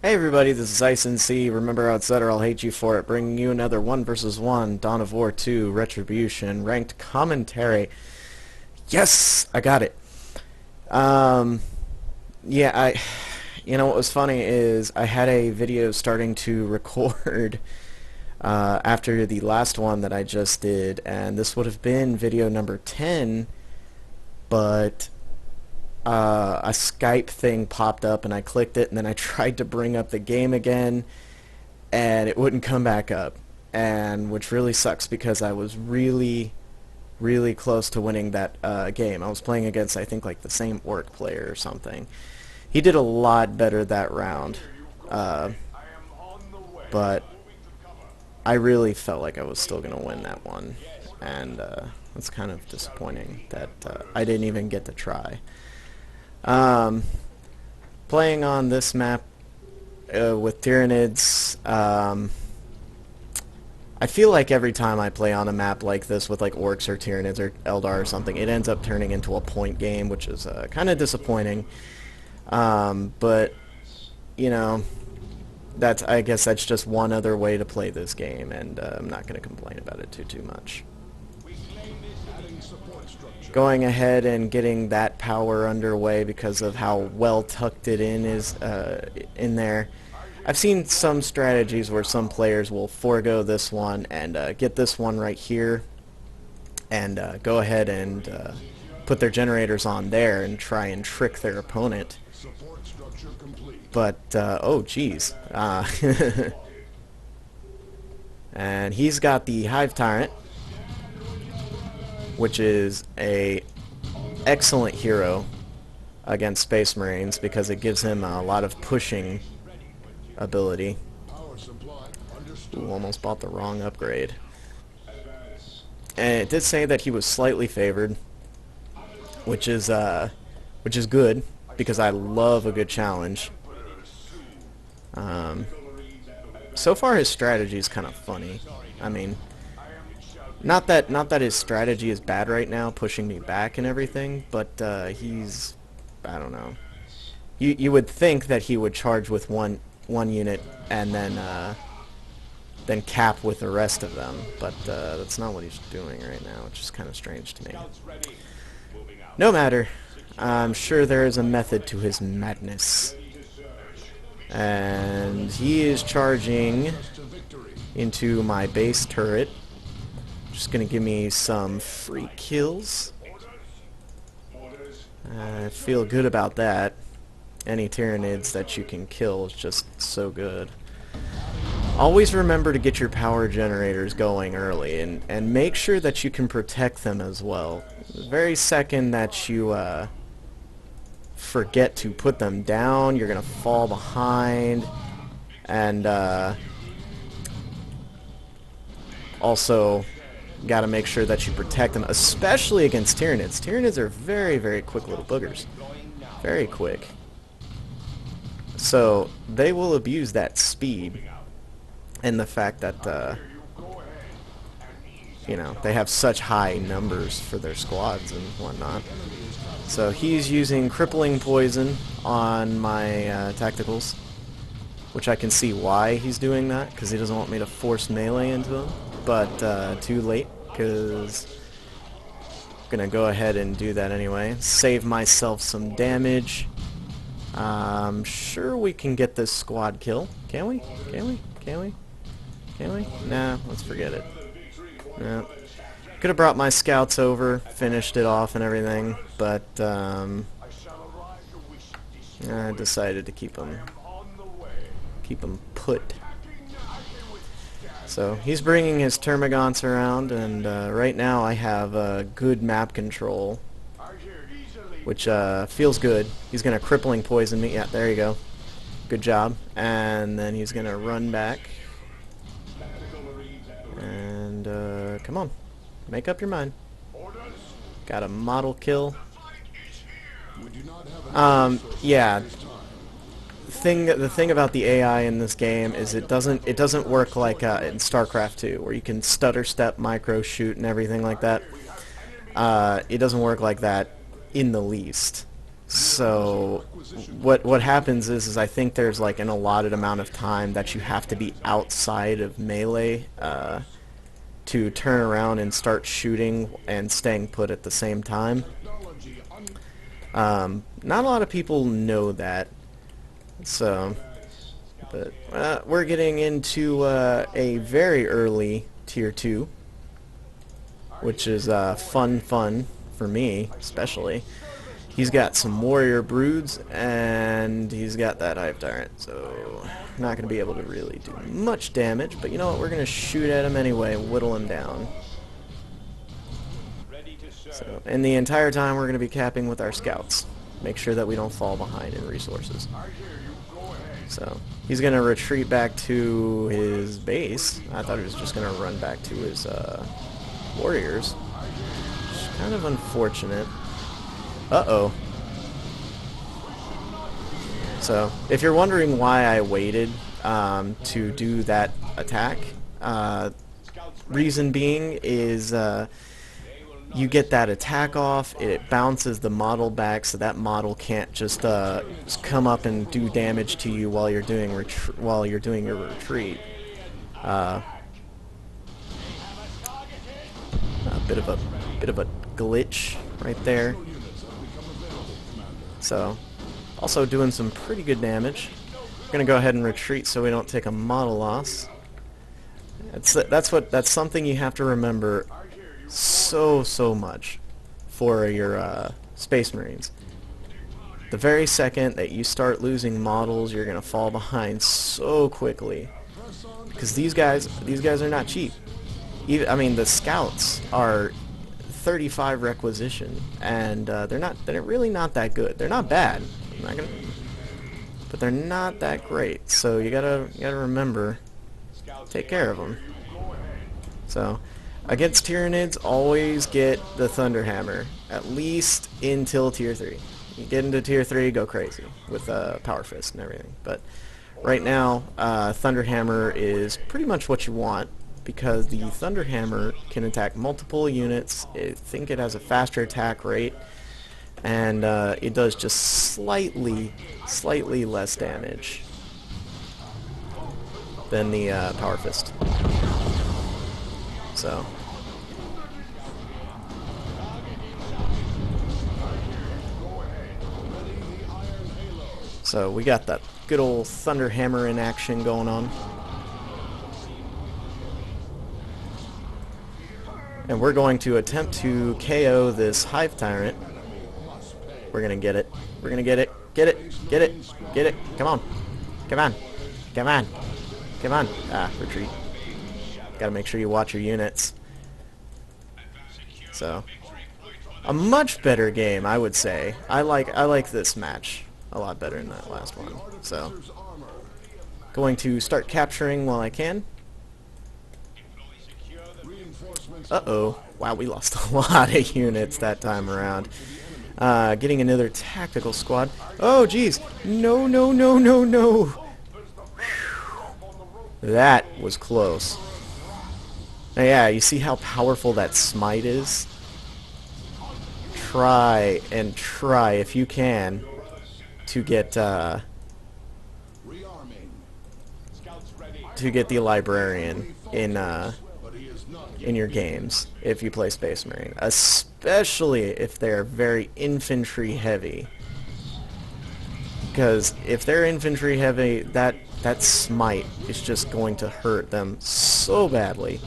Hey everybody, this is Ice and C. Remember how it said or I'll hate you for it, bringing you another 1 versus 1 Dawn of War 2 Retribution ranked commentary. Yes, I got it. Um, yeah, you know what was funny is I had a video starting to record after the last one that I just did, and this would have been video number 10, but a Skype thing popped up and I clicked it and then I tried to bring up the game again and it wouldn't come back up, and which really sucks because I was really close to winning that game. I was playing against, I think, like the same orc player or something. He did a lot better that round, but I really felt like I was still going to win that one, and it's kind of disappointing that I didn't even get to try. Playing on this map with TYRANIDS, I feel like every time I play on a map like this with like orcs or Tyranids or Eldar or something, it ends up turning into a point game, which is kind of disappointing. But you know, I guess that's just one other way to play this game, and I'm not going to complain about it too much. Going ahead and getting that power underway because of how well tucked it in is in there. I've seen some strategies where some players will forego this one and get this one right here and go ahead and put their generators on there and try and trick their opponent. But, oh geez. And he's got the Hive Tyrant, which is a excellent hero against Space Marines because it gives him a lot of pushing ability. Ooh, almost bought the wrong upgrade. And it did say that he was slightly favored, which is good because I love a good challenge. So far his strategy is kind of funny. I mean, not that his strategy is bad right now, pushing me back and everything, but he's, I don't know. You would think that he would charge with one unit and then cap with the rest of them, but that's not what he's doing right now, which is kind of strange to me. No matter. I'm sure there is a method to his madness. And he is charging into my base turret. Just gonna give me some free kills. I feel good about that. Any Tyranids that you can kill is just so good. Always remember to get your power generators going early and make sure that you can protect them as well. The very second that you forget to put them down, you're gonna fall behind, and also got to make sure that you protect them, especially against Tyranids. Tyranids are very quick little boogers. Very quick. So they will abuse that speed and the fact that you know, they have such high numbers for their squads and whatnot. So he's using crippling poison on my tacticals, which I can see why he's doing that, because he doesn't want me to force melee into them. But too late, because I'm gonna go ahead and do that anyway. Save myself some damage. I'm sure we can get this squad kill. Can we? Can we? Can we? Can we? Nah, let's forget it. No. Could have brought my scouts over, finished it off and everything, but I decided to keep them put. So he's bringing his termagants around, and right now I have good map control, which feels good. He's going to crippling poison me. Yeah, there you go. Good job. And then he's going to run back. And come on. Make up your mind. Got a model kill. Yeah. The thing about the AI in this game is it doesn't work like in StarCraft 2, where you can stutter step, micro shoot, and everything like that. It doesn't work like that in the least. So what happens is I think there's like an allotted amount of time that you have to be outside of melee to turn around and start shooting and staying put at the same time. Not a lot of people know that, so, but we're getting into a very early tier 2, which is fun for me, especially. He's got some warrior broods, and he's got that hive tyrant, so not going to be able to really do much damage, but you know what, we're going to shoot at him anyway, whittle him down. So, and the entire time we're going to be capping with our scouts. Make sure that we don't fall behind in resources. So, he's going to retreat back to his base. I thought he was just going to run back to his warriors. Which is kind of unfortunate. Uh-oh. So, if you're wondering why I waited to do that attack, reason being is you get that attack off, it bounces the model back, so that model can't just come up and do damage to you while you're doing your retreat. A bit of a glitch right there. So, also doing some pretty good damage. We're gonna go ahead and retreat so we don't take a model loss. That's something you have to remember so much for your Space Marines. The very second that you start losing models, you're gonna fall behind so quickly, because these guys are not cheap. Even, I mean, the scouts are 35 requisition, and they're really not that good. They're not bad, but they're not that great. So you gotta remember, take care of them. So, against Tyranids, always get the Thunderhammer, at least until Tier 3. You get into Tier 3, go crazy with Power Fist and everything. But right now, Thunderhammer is pretty much what you want, because the Thunderhammer can attack multiple units. I think it has a faster attack rate, and it does just slightly less damage than the Power Fist. So we got that good old Thunderhammer in action going on. And we're going to attempt to KO this Hive Tyrant. We're gonna get it. We're gonna get it. Get it. Get it. Get it. Come on. Come on. Come on. Come on. Ah, retreat. Gotta make sure you watch your units. So, a much better game, I would say. I like this match a lot better than that last one. So, going to start capturing while I can. Uh-oh. Wow, we lost a lot of units that time around. Getting another tactical squad. Oh, jeez. No, no, no, no, no. That was close. Now, yeah, you see how powerful that smite is? Try and try, if you can, to get the librarian in your games if you play Space Marine, especially if they're very infantry heavy. Because if they're infantry heavy, that smite is just going to hurt them so badly.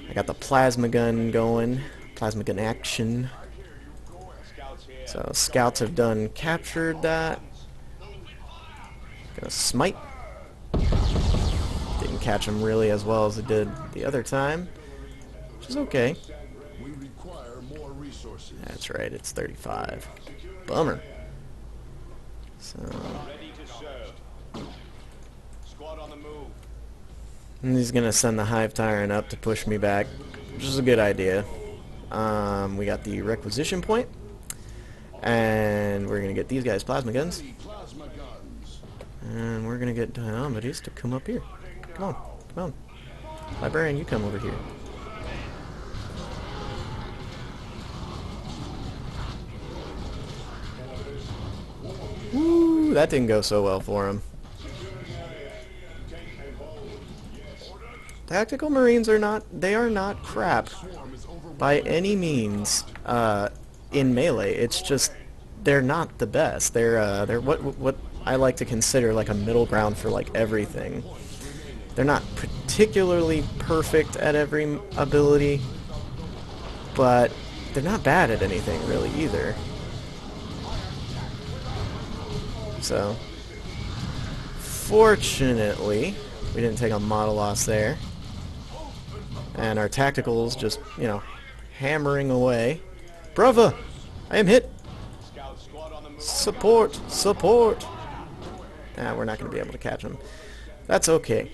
I got the plasma gun going, plasma gun action. So scouts have done captured that. Gonna smite. Didn't catch him really as well as it did the other time, which is okay. That's right, it's 35. Bummer. So. And he's gonna send the Hive Tyrant up to push me back, which is a good idea. We got the requisition point, and we're gonna get these guys plasma guns, and we're gonna get Diomedes to come up here. Come on, come on, librarian, you come over here. Ooh, that didn't go so well for him. Tactical Marines are not, they are not crap by any means in melee. It's just they're not the best. They're what I like to consider like a middle ground for like everything. They're not particularly perfect at every ability, but they're not bad at anything really either. So, fortunately, we didn't take a model loss there. And our tacticals just, you know, hammering away. Brava! I am hit! Support! Support! Ah, we're not going to be able to catch him. That's okay.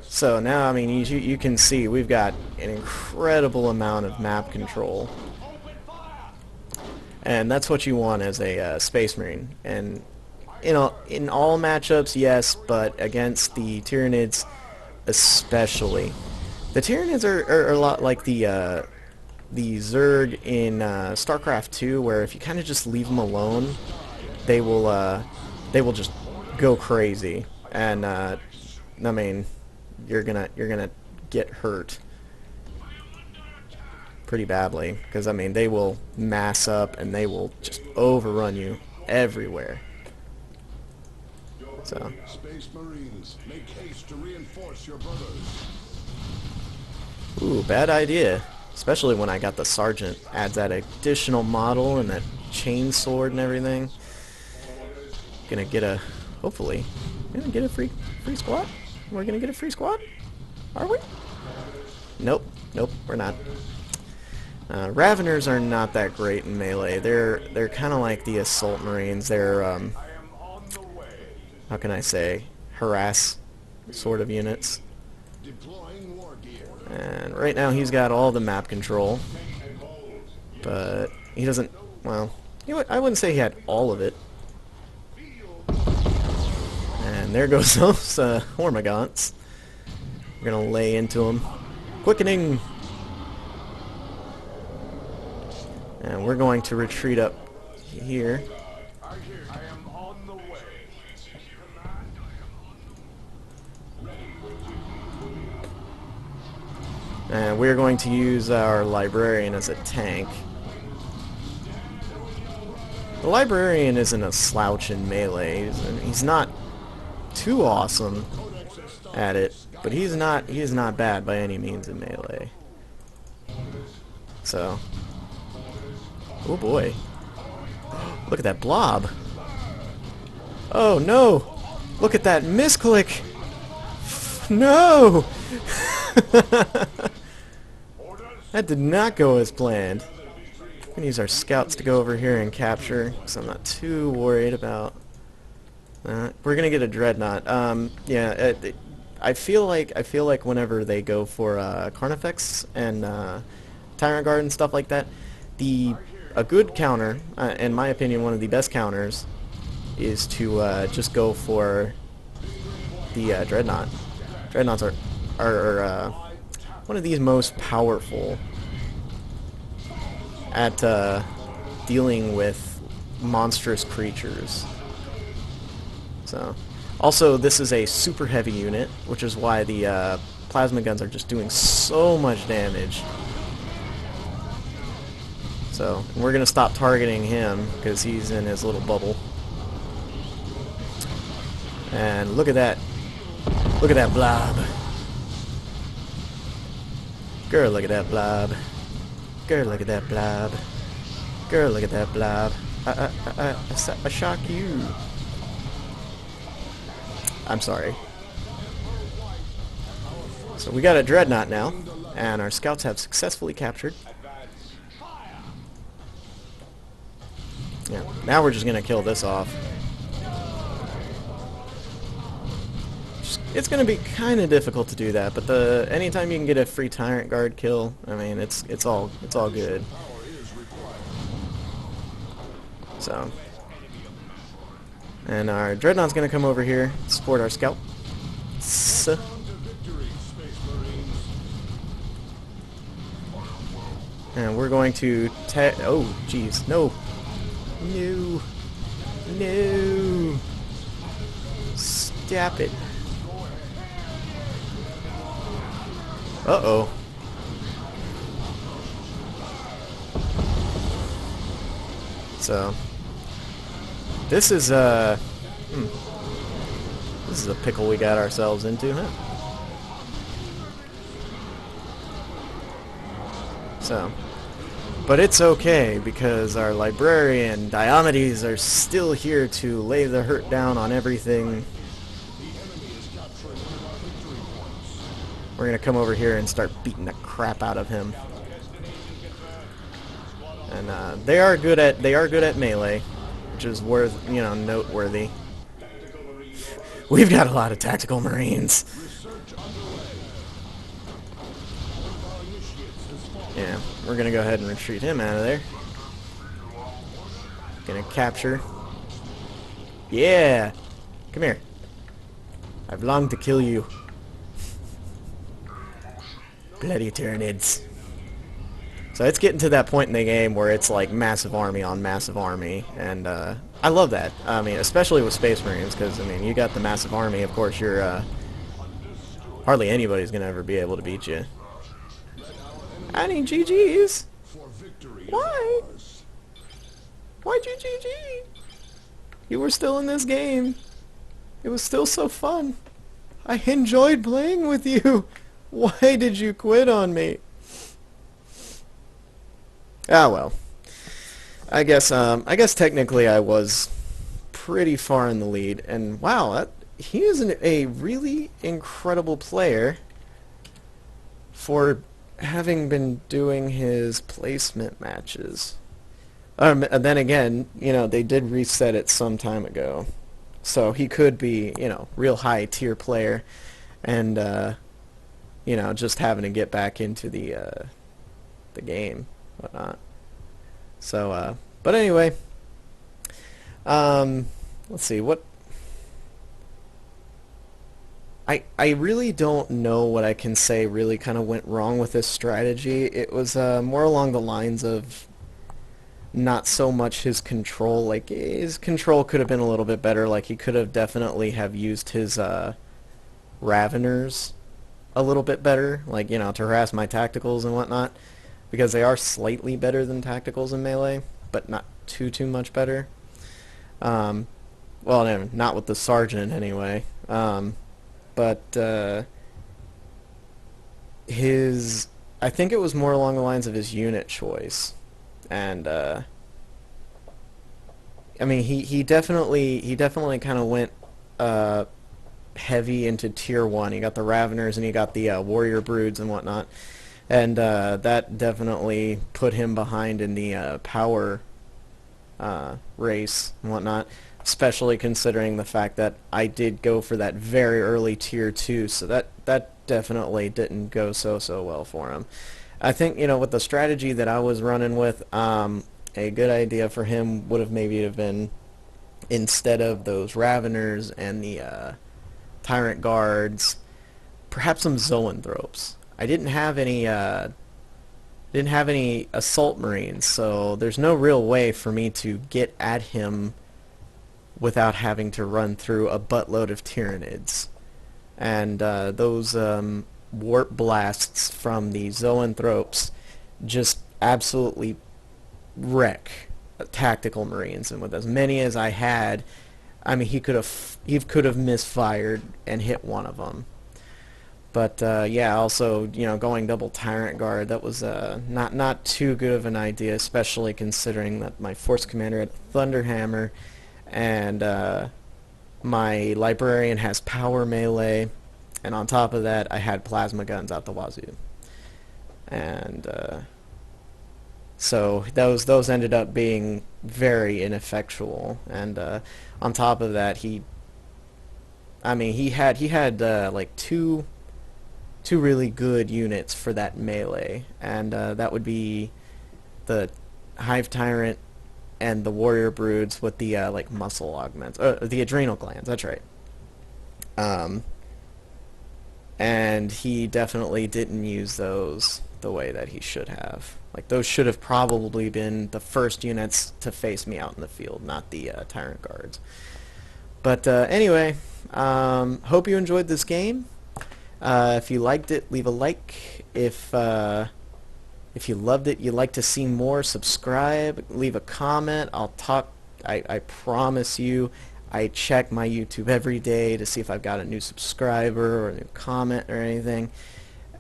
So now, I mean, you can see we've got an incredible amount of map control. And that's what you want as a Space Marine. And you know, in all matchups, yes, but against the Tyranids especially. The Tyranids are a lot like the Zerg in StarCraft 2, where if you kind of just leave them alone, they will just go crazy, and I mean, you're gonna get hurt pretty badly, because I mean they will mass up and they will just overrun you everywhere. So. Space Marines, make haste to reinforce your brothers. Ooh, bad idea. Especially when I got the Sergeant. Adds that additional model and that chain sword and everything. Gonna get a, hopefully, gonna get a free squad? We're gonna get a free squad? Are we? Nope, nope, we're not. Raveners are not that great in melee. They're kind of like the Assault Marines. They're, how can I say, harass sort of units. And right now he's got all the map control, but he doesn't, well, you know what, I wouldn't say he had all of it. And there goes those Hormagaunts. We're gonna lay into them. Quickening! And we're going to retreat up here. And we're going to use our Librarian as a tank. The Librarian isn't a slouch in melee. He's not too awesome at it, but he is not bad by any means in melee. So, oh boy, look at that blob! Oh no! Look at that misclick! No! That did not go as planned. We're gonna use our scouts to go over here and capture, so I'm not too worried about that. We're gonna get a dreadnought. Yeah, I feel like whenever they go for Carnifex and Tyrant Guard and stuff like that, a good counter, in my opinion, one of the best counters, is to just go for the Dreadnought. Dreadnoughts are one of the most powerful at dealing with monstrous creatures. So, also this is a super heavy unit, which is why the plasma guns are just doing so much damage. So, we're gonna stop targeting him because he's in his little bubble. And look at that. Look at that blob. Girl, look at that blob. Girl, look at that blob. Girl, look at that blob. I shock you. I'm sorry. So we got a Dreadnought now, and our scouts have successfully captured. Yeah, now we're just gonna kill this off. It's gonna be kind of difficult to do that, but anytime you can get a free Tyrant Guard kill, I mean, it's all good. So, and our Dreadnought's gonna come over here, support our scout. And we're going to oh, jeez, no. No. No. Stop it. Uh-oh. So, this is, this is a pickle we got ourselves into, huh? So, but it's okay, because our librarian, Diomedes, are still here to lay the hurt down on everything. We're gonna come over here and start beating the crap out of him. And they are good at melee, which is worth, you know, noteworthy. We've got a lot of tactical marines. Yeah, we're gonna go ahead and retreat him out of there. Gonna capture. Yeah! Come here. I've longed to kill you. Bloody Tyranids. So it's getting to that point in the game where it's like massive army on massive army, and I love that. I mean, especially with Space Marines, because I mean, you got the massive army. Of course, you're hardly anybody's gonna ever be able to beat you. I need GGs. Why? Why'd you GG? You were still in this game. It was still so fun. I enjoyed playing with you. Why did you quit on me? Ah well. I guess technically I was pretty far in the lead, and wow, he is a really incredible player for having been doing his placement matches. And then again, you know, they did reset it some time ago, so he could be, you know, real high tier player, and you know, just having to get back into the game, whatnot. So, but anyway, let's see what. I really don't know what I can say really kind of went wrong with this strategy. It was more along the lines of not so much his control. Like, his control could have been a little bit better. Like, he could have definitely have used his Raveners a little bit better, like, you know, to harass my tacticals and whatnot, because they are slightly better than tacticals in melee, but not too much better. Well, no, not with the sergeant anyway. But his, I think it was more along the lines of his unit choice, and I mean, he definitely kind of went heavy into tier 1. You got the Raveners and you got the Warrior Broods and whatnot, and that definitely put him behind in the power race and whatnot, especially considering the fact that I did go for that very early tier 2, so that definitely didn't go so well for him. I think, you know, with the strategy that I was running with, a good idea for him would have maybe have been, instead of those Raveners and the Tyrant Guards, perhaps some Zoanthropes. I didn't have any Assault Marines, so there's no real way for me to get at him without having to run through a buttload of Tyranids. And those warp blasts from the Zoanthropes just absolutely wreck tactical Marines, and with as many as I had, I mean, he could have misfired and hit one of them. But yeah, also, you know, going double Tyrant Guard, that was not too good of an idea, especially considering that my Force Commander had Thunderhammer, and my Librarian has Power Melee, and on top of that, I had Plasma Guns out the wazoo. And so those ended up being very ineffectual, and on top of that, he had like two really good units for that melee, and that would be the Hive Tyrant and the Warrior Broods with the like muscle augments, the adrenal glands. That's right. And he definitely didn't use those, the way that he should have. Like, those should have probably been the first units to face me out in the field, not the Tyrant Guards. But anyway, hope you enjoyed this game. If you liked it, leave a like. If you loved it, you'd like to see more, subscribe, leave a comment. I'll talk. I promise you, I check my YouTube every day to see if I've got a new subscriber or a new comment or anything.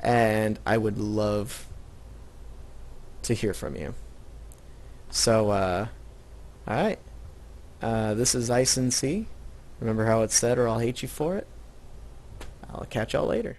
And I would love to hear from you. So, alright. This is Ice and Sea. Remember how it's said, or I'll hate you for it. I'll catch y'all later.